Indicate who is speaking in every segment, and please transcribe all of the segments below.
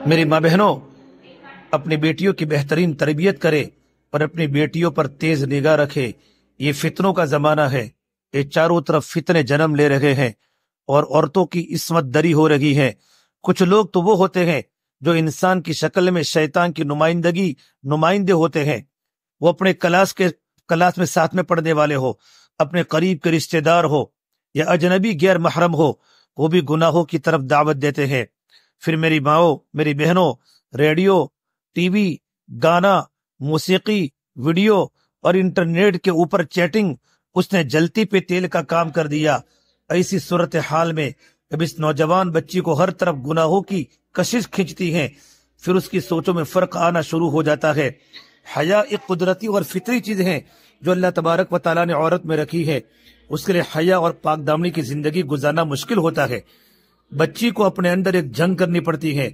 Speaker 1: میری ماں بہنوں، اپنی بیٹیوں کی بہترین تربیت کرے اور اپنی بیٹیوں پر تیز نگاہ رکھے۔ یہ فتنوں کا زمانہ ہے، یہ چاروں طرف فتنے جنم لے رہے ہیں اور عورتوں کی عصمت دری ہو رہی ہے۔ کچھ لوگ تو وہ ہوتے ہیں جو انسان کی شکل میں شیطان کی نمائندے ہوتے ہیں۔ وہ اپنے کلاس میں ساتھ میں پڑھنے والے ہو، اپنے قریب کے رشتہ دار ہو یا اجنبی غیر محرم ہو، وہ بھی گناہوں کی طرف دعوت دیتے ہیں۔ پھر میری ماؤں، میری بہنوں، ریڈیو، ٹی وی، گانا، موسیقی، ویڈیو اور انٹرنیٹ کے اوپر چیٹنگ، اس نے جلتی پہ تیل کا کام کر دیا۔ ایسی صورتحال میں جب اس نوجوان بچی کو ہر طرف گناہوں کی کشش کھینچتی ہے، پھر اس کی سوچوں میں فرق آنا شروع ہو جاتا ہے۔ حیا ایک قدرتی اور فطری چیز ہے جو اللہ تبارک و تعالیٰ نے عورت میں رکھی ہے۔ اس کے لیے حیا اور پاک دامنی کی زندگی گزارنا مشکل ہوتا ہے۔ بچی کو اپنے اندر ایک جنگ کرنی پڑتی ہے۔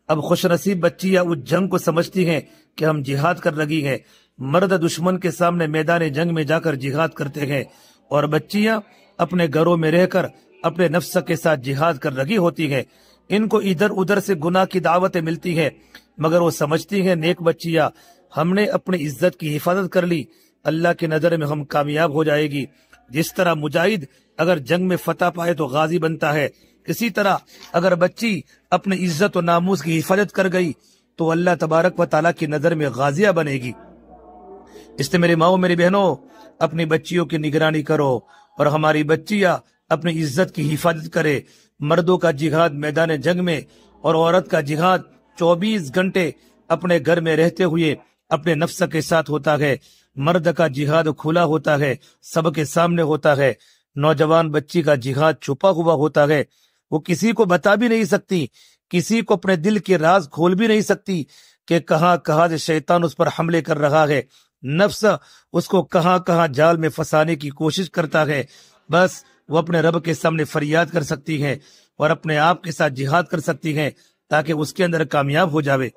Speaker 1: اب خوش نصیب بچیاں اس جنگ کو سمجھتی ہیں کہ ہم جہاد کر رہی ہیں۔ مرد دشمن کے سامنے میدان جنگ میں جا کر جہاد کرتے ہیں اور بچیاں اپنے گھروں میں رہ کر اپنے نفس کے ساتھ جہاد کر رہی ہوتی ہیں۔ ان کو ادھر ادھر سے گناہ کی دعوتیں ملتی ہیں، مگر وہ سمجھتی ہیں نیک بچیاں ہم نے اپنی عزت کی حفاظت کر لی، اللہ کی نظر میں ہم کامیاب ہو جائے گی۔ جس طرح مجاہد اگر جنگ میں فتح پائے تو غازی بنتا ہے، اسی طرح اگر بچی اپنی عزت و ناموس کی حفاظت کر گئی تو اللہ تبارک و تعالیٰ کی نظر میں غازیہ بنے گی۔ اس لیے میری ماؤں، میری بہنوں، اپنی بچیوں کی نگرانی کرو اور ہماری بچیاں اپنی عزت کی حفاظت کرے۔ مردوں کا جہاد میدان جنگ میں اور عورت کا جہاد 24 گھنٹے اپنے گھر میں رہتے ہوئے اپنے نفس کے ساتھ ہوتا ہے۔ مرد کا جہاد کھلا ہوتا ہے، سب کے سامنے ہوتا ہے۔ نوجوان بچی کا جہاد چھپا ہوا ہوتا ہے، وہ کسی کو بتا بھی نہیں سکتی، کسی کو اپنے دل کے راز کھول بھی نہیں سکتی کہ کہاں کہاں سے شیطان اس پر حملے کر رہا ہے، نفس اس کو کہاں کہاں جال میں پھنسانے کی کوشش کرتا ہے۔ بس وہ اپنے رب کے سامنے فریاد کر سکتی ہے اور اپنے آپ کے ساتھ جہاد کر سکتی ہے تاکہ اس کے اندر کامیاب ہو جاوے۔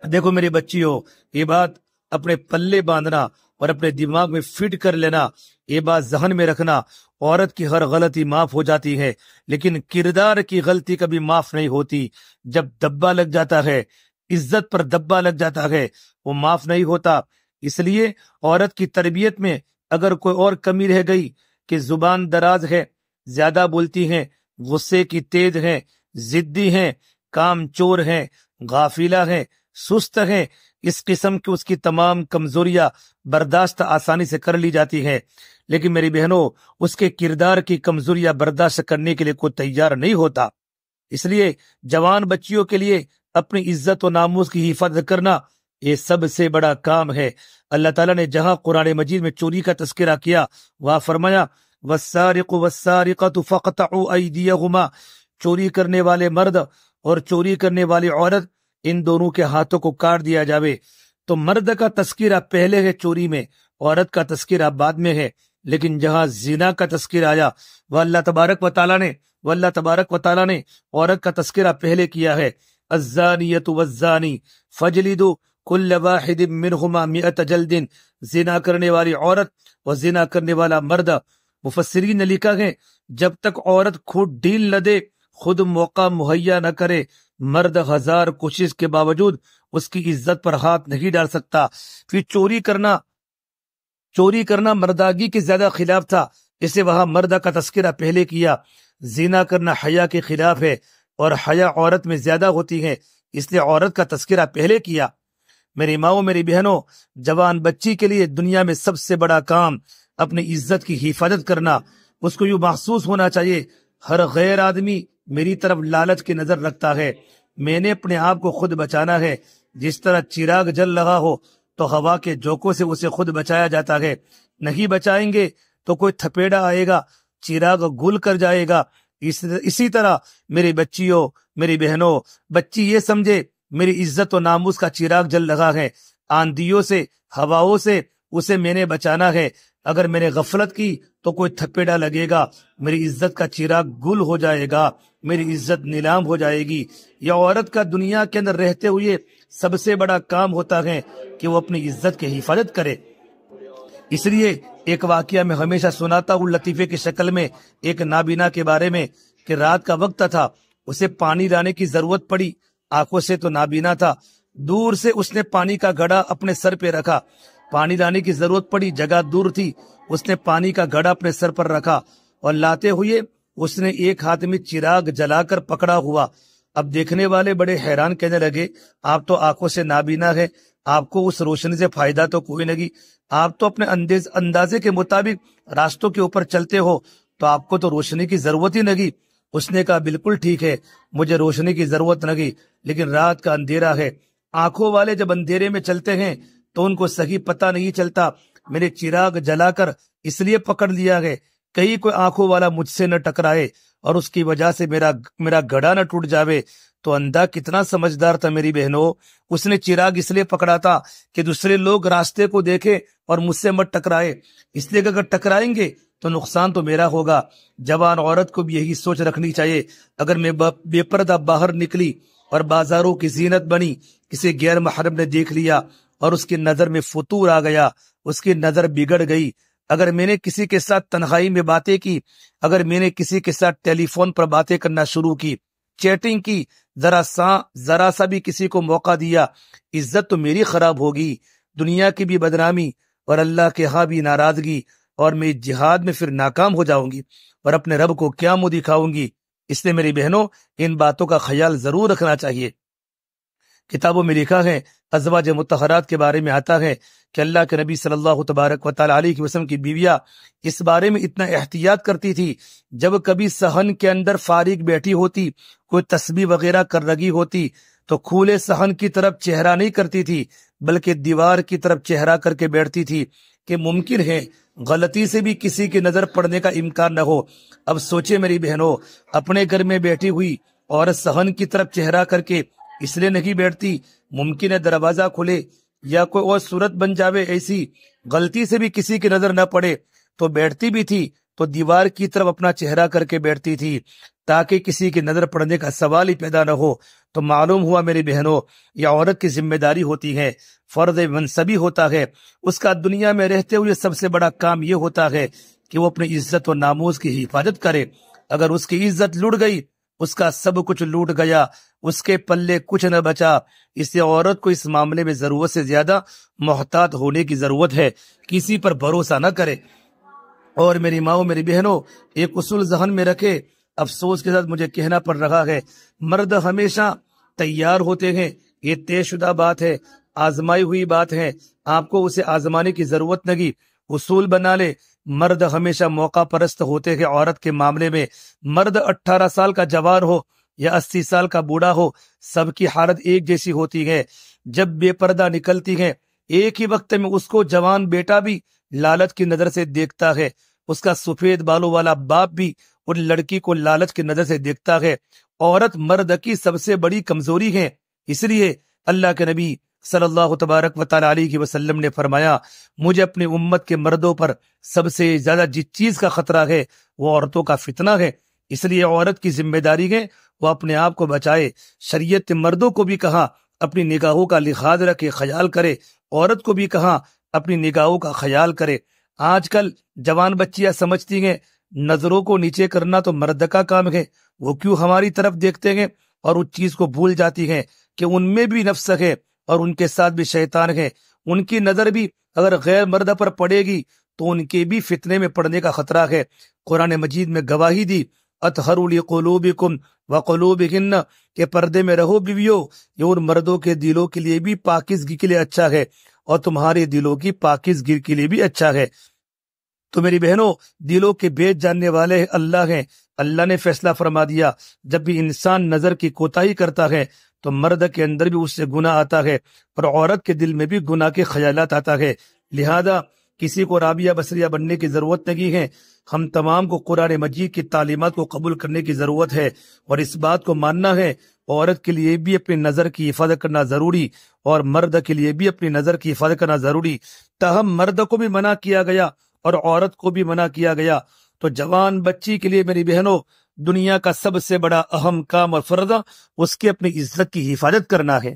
Speaker 1: دیکھو میری بچیوں، یہ بات اپنے پلے باندھنا اور اپنے دماغ میں فٹ کر لینا، یہ بات ذہن میں رکھنا، عورت کی ہر غلطی معاف ہو جاتی ہے لیکن کردار کی غلطی کبھی معاف نہیں ہوتی۔ جب دبا لگ جاتا ہے، عزت پر دبا لگ جاتا ہے، وہ معاف نہیں ہوتا۔ اس لیے عورت کی تربیت میں اگر کوئی اور کمی رہ گئی کہ زبان دراز ہے، زیادہ بولتی ہیں، غصے کی تیز ہیں، ضدی ہیں، کام چور ہیں، غافلہ ہیں، سست ہیں، اس قسم کی اس کی تمام کمزوریاں برداشت آسانی سے کر لی جاتی ہیں، لیکن میری بہنوں اس کے کردار کی کمزوریاں برداشت کرنے کے لیے کوئی تیار نہیں ہوتا۔ اس لیے جوان بچیوں کے لیے اپنی عزت و ناموس کی حفاظت کرنا یہ سب سے بڑا کام ہے۔ اللہ تعالیٰ نے جہاں قرآن مجید میں چوری کا تذکرہ کیا، وہاں فرمایا وَالسَّارِقُ وَالسَّارِقَةُ فَاقْطَعُوا أَيْدِيَهُمَا، چوری کرنے والے مرد اور چوری کرنے والی عورت، ان دونوں کے ہاتھوں کو کاٹ دیا جاوے۔ تو مرد کا تذکرہ پہلے ہے چوری میں، عورت کا تذکرہ بعد میں ہے، لیکن جہاں زنا کا تذکرہ آیا وہ اللہ تبارک و تعالیٰ نے عورت کا تذکرہ پہلے کیا ہے۔ الزانیۃ والزانی فجلدوا کل واحد منہما 100 جلد، زنا کرنے والی عورت اور زنا کرنے والا مرد، مفسرین نے لکھا ہے جب تک عورت خود ڈھیل نہ دے، خود موقع مہیا نہ کرے، مرد 1000 کوشش کے باوجود اس کی عزت پر ہاتھ نہیں ڈال سکتا۔ پھر چوری کرنا مرداگی کے زیادہ خلاف تھا، اسے وہاں مرد کا تذکرہ پہلے کیا۔ زنا کرنا حیا کے خلاف ہے اور حیا عورت میں زیادہ ہوتی ہے، اس لیے عورت کا تذکرہ پہلے کیا۔ میری ماؤں، میری بہنوں، جوان بچی کے لیے دنیا میں سب سے بڑا کام اپنی عزت کی حفاظت کرنا۔ اس کو یوں محسوس ہونا چاہیے ہر غیر آدمی میری طرف لالچ کی نظر رکھتا ہے، میں نے اپنے آپ کو خود بچانا ہے۔ جس طرح چراغ جل رہا ہو تو ہوا کے جھونکوں سے اسے خود بچایا جاتا ہے، نہیں بچائیں گے تو کوئی تھپیڑا آئے گا، چراغ گل کر جائے گا۔ اسی طرح میری بچیوں، میری بہنوں، بچی یہ سمجھے میری عزت و ناموس کا چراغ جل رہا ہے، آندھیوں سے، ہواؤں سے اسے میں نے بچانا ہے۔ اگر میں نے غفلت کی تو کوئی تھپیڑا لگے گا، میری عزت کا چراغ گل ہو جائے گا، میری عزت نیلام ہو جائے گی۔ یہ عورت کا دنیا کے اندر رہتے ہوئے سب سے بڑا کام ہوتا ہے کہ وہ اپنی عزت کی حفاظت کرے۔ اس لیے ایک واقعہ میں ہمیشہ سناتا ہوں لطیفے کی شکل میں، ایک نابینا کے بارے میں کہ رات کا وقت تھا، اسے پانی لانے کی ضرورت پڑی۔ आंखों से तो नाबीना था। दूर से उसने पानी का घड़ा अपने सर पे रखा। पानी लाने की जरूरत पड़ी, जगह दूर थी, उसने पानी का घड़ा अपने सर पर रखा और लाते हुए उसने एक हाथ में चिराग जलाकर पकड़ा हुआ। अब देखने वाले बड़े हैरान, कहने लगे, आप तो आंखों से नाबीना है, आपको उस रोशनी से फायदा तो कोई नहीं, आप तो अपने अंदाजे के मुताबिक रास्तों के ऊपर चलते हो, तो आपको तो रोशनी की जरूरत ही नहीं। उसने कहा, बिल्कुल ठीक है, मुझे रोशनी की जरूरत नहीं, लेकिन रात का अंधेरा है। आंखों वाले जब अंधेरे में चलते हैं तो उनको सही पता नहीं चलता। मैंने चिराग जलाकर इसलिए पकड़ लिया है, कहीं कोई आंखों वाला मुझसे न टकराए और उसकी वजह से मेरा घड़ा न टूट जावे। तो अंधा कितना समझदार था मेरी बहनों, उसने चिराग इसलिए पकड़ा था कि दूसरे लोग रास्ते को देखें और मुझसे मत टकराए, इसलिए अगर टकराएंगे तो नुकसान तो मेरा होगा। जवान औरत को भी यही सोच रखनी चाहिए, अगर मैं बेपर्दा बाहर निकली और बाजारों की जीनत बनी, किसी गैर महरम ने देख लिया और उसकी नजर में फुतूर आ गया, उसकी नजर बिगड़ गई, अगर मैंने किसी के साथ तन्हाई में बातें की, अगर मैंने किसी के साथ टेलीफोन पर बातें करना शुरू की, चैटिंग की, जरा सा भी किसी को मौका दिया, इज्जत तो मेरी खराब होगी, दुनिया की भी बदनामी और अल्लाह के यहाँ भी नाराजगी, और मैं जिहाद में फिर नाकाम हो जाऊंगी और अपने रब को क्या मुंह दिखाऊंगी। इसलिए मेरी बहनों, इन बातों का ख्याल जरूर रखना चाहिए। किताबों में लिखा है, अज़वाज मुतहरात के बारे में आता है कि अल्लाह के नबी सल्लल्लाहु तबारक व तआला अलैहि वसल्लम की बीवियां इस बारे में इतना एहतियात करती थी, जब कभी सहन के अंदर फारिग बैठी होती, कोई तस्बीह वगैरह कर रही होती, तो खुले सहन की तरफ चेहरा नहीं करती थी, बल्कि दीवार की तरफ चेहरा करके बैठती थी कि मुमकिन है गलती से भी किसी की नजर पड़ने का इम्कान न हो। अब सोचे मेरी बहनों, अपने घर में बैठी हुई और सहन की तरफ चेहरा करके इसलिए नहीं बैठती, मुमकिन है दरवाजा खुले या कोई और सूरत बन जावे, ऐसी गलती से भी किसी की नजर न पड़े, तो बैठती भी थी तो दीवार की तरफ अपना चेहरा करके बैठती थी, ताकि किसी की नजर पड़ने का सवाल ही पैदा न हो। तो मालूम हुआ मेरी बहनों, यह औरत की जिम्मेदारी होती है, फर्ज मनसबी होता है, उसका दुनिया में रहते हुए सबसे बड़ा काम यह होता है कि वो अपनी इज्जत और नामूस की हिफाजत करे। अगर उसकी इज्जत लूट गई, उसका सब कुछ लूट गया, उसके पल्ले कुछ न बचा। इसलिए औरत को इस मामले में जरूरत से ज्यादा मोहतात होने की जरूरत है, किसी पर भरोसा न करे। और मेरी माओ, मेरी बहनों, एक उसूल जहन में रखे, अफसोस के साथ मुझे कहना पड़ रहा है, मर्द हमेशा तैयार होते हैं, ये तयशुदा बात है, आजमाई हुई बात है, आपको उसे आजमाने की जरूरत नहीं। उसूल बना ले, मर्द हमेशा मौका परस्त होते हैं औरत के मामले में। मर्द 18 साल का जवान हो या 80 साल का बूढ़ा हो, सबकी हालत एक जैसी होती है। जब बेपर्दा निकलती है, एक ही वक्त में उसको जवान बेटा भी लालच की नजर से देखता है, उसका सफेद बालों वाला बाप भी उन लड़की को लालच की नजर से देखता है। औरत मर्द की सबसे बड़ी कमजोरी है, इसलिए अल्लाह के नबी सल्लल्लाहु तबारक व तआला अलैहि वसल्लम ने फरमाया, मुझे अपनी उम्मत के मर्दों पर सबसे ज्यादा जिस चीज का खतरा है वो औरतों का फितना है। इसलिए औरत की जिम्मेदारी है वो अपने आप को बचाए। शरीयत ने मर्दों को भी कहा अपनी निगाहों का लिहाज रखे, ख्याल करे, औरत को भी कहा अपनी निगाहों का ख्याल करे। आजकल जवान बच्चियां समझती हैं नजरों को नीचे करना तो मर्द का काम है, वो क्यों हमारी तरफ देखते हैं, और उस चीज को भूल जाती हैं कि उनमें भी नफ्स है और उनके साथ भी शैतान है। उनकी नजर भी अगर गैर मर्द पर पड़ेगी तो उनके भी फितने में पड़ने का खतरा है। कुरान मजीद में गवाही दी, अतहरु लिकुलूबिकुम व कुलूबिहिन्न, के पर्दे में रहो बीवियों, ये उन मर्दों के दिलों के लिए भी पाकिज़गी के लिए अच्छा है और तुम्हारे दिलों की पाकिज़गी के लिए भी अच्छा है। तो मेरी बहनों, दिलों के भेद जानने वाले अल्लाह हैं। अल्लाह ने फैसला फरमा दिया, जब भी इंसान नजर की कोताही करता है तो मर्द के अंदर भी उससे गुनाह आता है और औरत के दिल में भी गुनाह के ख्यालात आता है। लिहाजा किसी को राबिया बसरिया बनने की जरूरत नहीं है। हम तमाम को कुरान मजीद की तालीमात को कबूल करने की जरूरत है और इस बात को मानना है, औरत के लिए भी अपनी नजर की हिफाजत करना जरूरी और मर्द के लिए भी अपनी नजर की हिफाजत करना जरूरी। ताहम मर्द को भी मना किया गया और औरत को भी मना किया गया। तो जवान बच्ची के लिए मेरी बहनों, दुनिया का सबसे बड़ा अहम काम और फर्ज उसकी अपनी इज्जत की हिफाजत करना है।